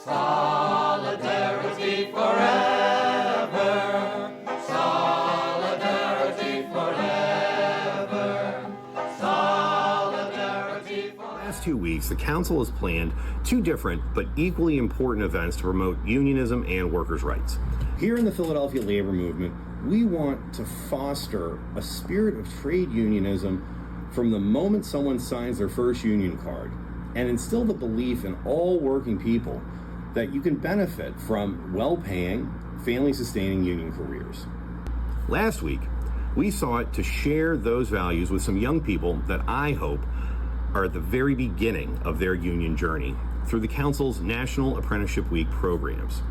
Solidarity forever. Solidarity forever. Solidarity forever. Last 2 weeks, the Council has planned 2 different but equally important events to promote unionism and workers' rights. Here in the Philadelphia labor movement, we want to foster a spirit of trade unionism from the moment someone signs their first union card, and instill the belief in all working people that you can benefit from well-paying, family-sustaining union careers. Last week, we sought to share those values with some young people that I hope are at the very beginning of their union journey through the Council's National Apprenticeship Week programs.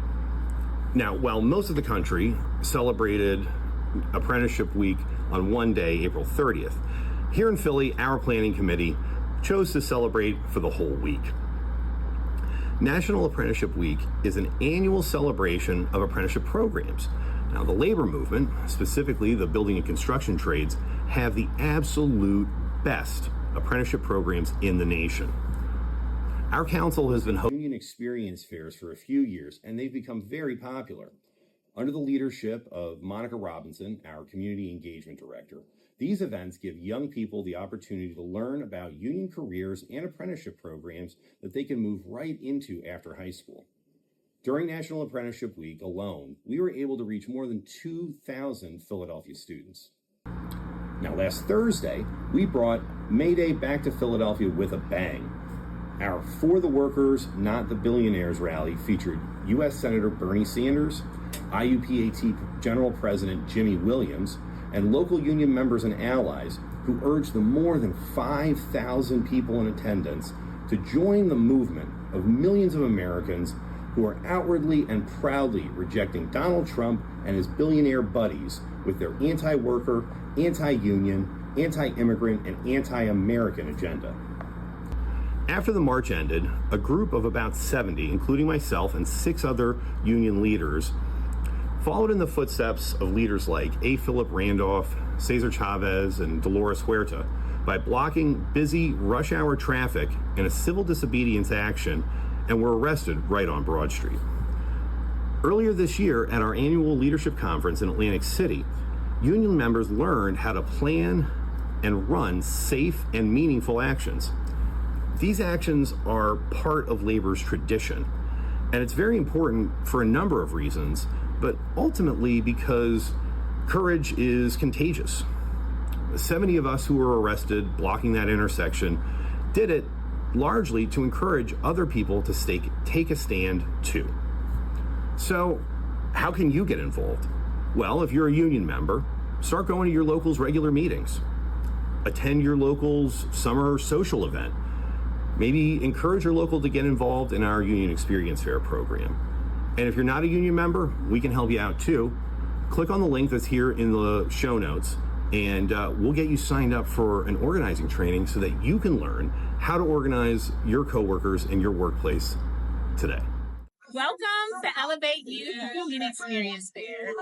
Now, while most of the country celebrated Apprenticeship Week on one day, April 30th, here in Philly, our planning committee chose to celebrate for the whole week. National Apprenticeship Week is an annual celebration of apprenticeship programs. Now, the labor movement, specifically the building and construction trades, have the absolute best apprenticeship programs in the nation. Our council has been hosting union experience fairs for a few years, and they've become very popular. Under the leadership of Monica Robinson, our community engagement director, these events give young people the opportunity to learn about union careers and apprenticeship programs that they can move right into after high school. During National Apprenticeship Week alone, we were able to reach more than 2,000 Philadelphia students. Now, last Thursday, we brought May Day back to Philadelphia with a bang. Our For the Workers, Not the Billionaires rally featured U.S. Senator Bernie Sanders, IUPAT General President Jimmy Williams, and local union members and allies who urged the more than 5,000 people in attendance to join the movement of millions of Americans who are outwardly and proudly rejecting Donald Trump and his billionaire buddies with their anti-worker, anti-union, anti-immigrant, and anti-American agenda. After the march ended, a group of about 70, including myself and 6 other union leaders, followed in the footsteps of leaders like A. Philip Randolph, Cesar Chavez, and Dolores Huerta by blocking busy rush hour traffic in a civil disobedience action, and were arrested right on Broad Street. Earlier this year, at our annual leadership conference in Atlantic City, union members learned how to plan and run safe and meaningful actions. These actions are part of labor's tradition, and it's very important for a number of reasons, but ultimately because courage is contagious. 70 of us who were arrested blocking that intersection did it largely to encourage other people to take a stand too. So, how can you get involved? Well, if you're a union member, start going to your local's regular meetings. Attend your local's summer social event. Maybe encourage your local to get involved in our Union Experience Fair program. And if you're not a union member, we can help you out too. Click on the link that's here in the show notes, and we'll get you signed up for an organizing training so that you can learn how to organize your coworkers in your workplace today. Welcome to Elevate Youth Union Experience Fair.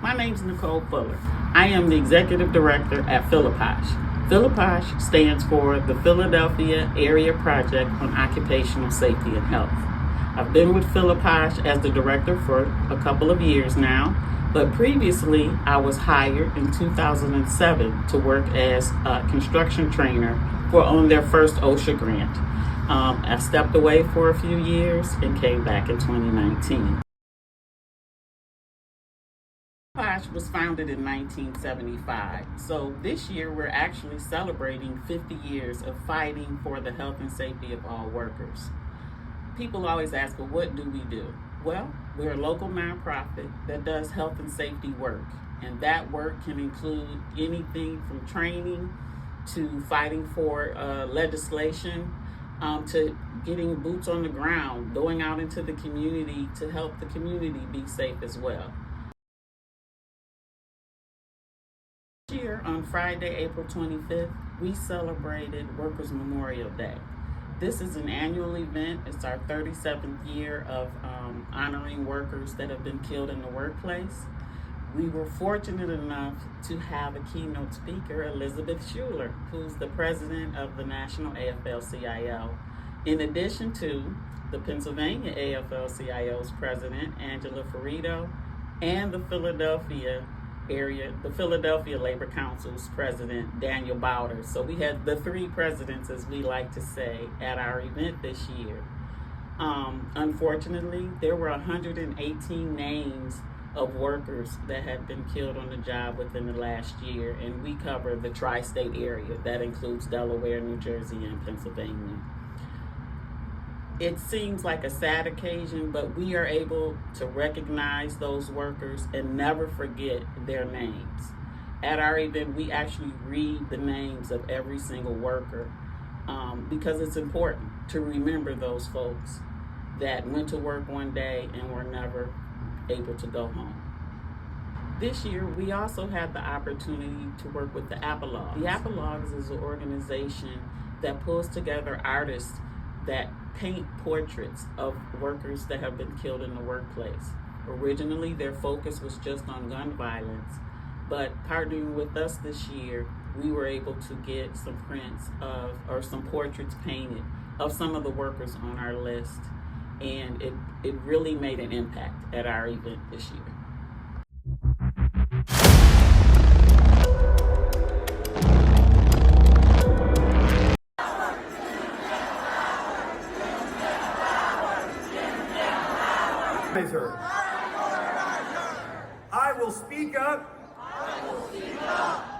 My name is Nicole Fuller. I am the Executive Director at PhilipPOSH. PhilipPOSH stands for the Philadelphia Area Project on Occupational Safety and Health. I've been with PhilipPOSH as the director for a couple of years now, but previously I was hired in 2007 to work as a construction trainer on their first OSHA grant. I stepped away for a few years and came back in 2019. PhilipPOSH was founded in 1975. So this year we're actually celebrating 50 years of fighting for the health and safety of all workers. People always ask, well, what do we do? Well, we're a local nonprofit that does health and safety work. And that work can include anything from training to fighting for legislation, to getting boots on the ground, going out into the community to help the community be safe as well. This year, on Friday, April 25th, we celebrated Workers' Memorial Day. This is an annual event. It's our 37th year of honoring workers that have been killed in the workplace. We were fortunate enough to have a keynote speaker, Elizabeth Schuler, who's the president of the National AFL-CIO, in addition to the Pennsylvania AFL-CIO's president, Angela Ferrito, and the Philadelphia Labor Council's president, Daniel Bowder. So we had the three presidents, as we like to say, at our event this year. Unfortunately, there were 118 names of workers that have been killed on the job within the last year, and we cover the tri-state area. That includes Delaware, New Jersey, and Pennsylvania. It seems like a sad occasion, but we are able to recognize those workers and never forget their names. At our event, we actually read the names of every single worker because it's important to remember those folks that went to work one day and were never able to go home. This year, we also had the opportunity to work with the AFL-CIO. The AFL-CIO is an organization that pulls together artists that paint portraits of workers that have been killed in the workplace. Originally, their focus was just on gun violence, but partnering with us this year, we were able to get some prints of, or some portraits painted of some of the workers on our list, and it really made an impact at our event this year. I will speak up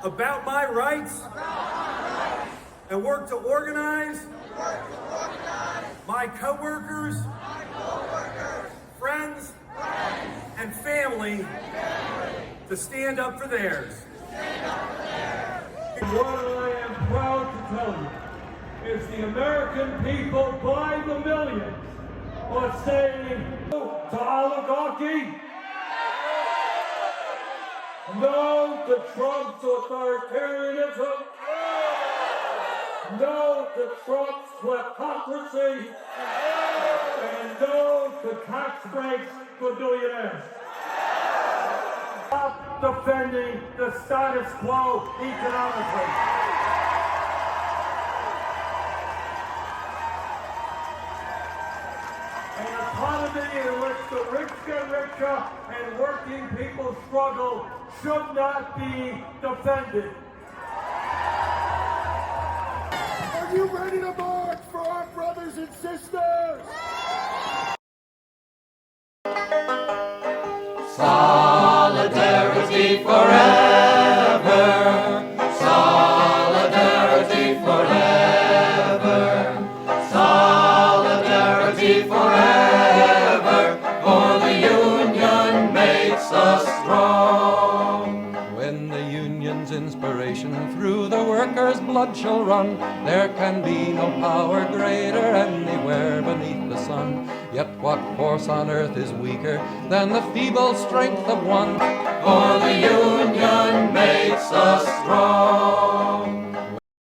about my rights and work to organize my coworkers, friends, and family to stand up for theirs. What I am proud to tell you is the American people by the millions are saying no to oligarchy, no to Trump's authoritarianism, no to Trump's kleptocracy, and no to tax breaks for billionaires. Stop defending the status quo economically. An economy in which the rich get richer and working people struggle should not be defended. Are you ready to march for our brothers and sisters? Solidarity forever. Solidarity forever. Solidarity forever. For the union makes us strong. When the union's inspiration through the workers' blood shall run, there can be no power greater anywhere beneath the sun. Yet what force on earth is weaker than the feeble strength of one? For the union makes us strong.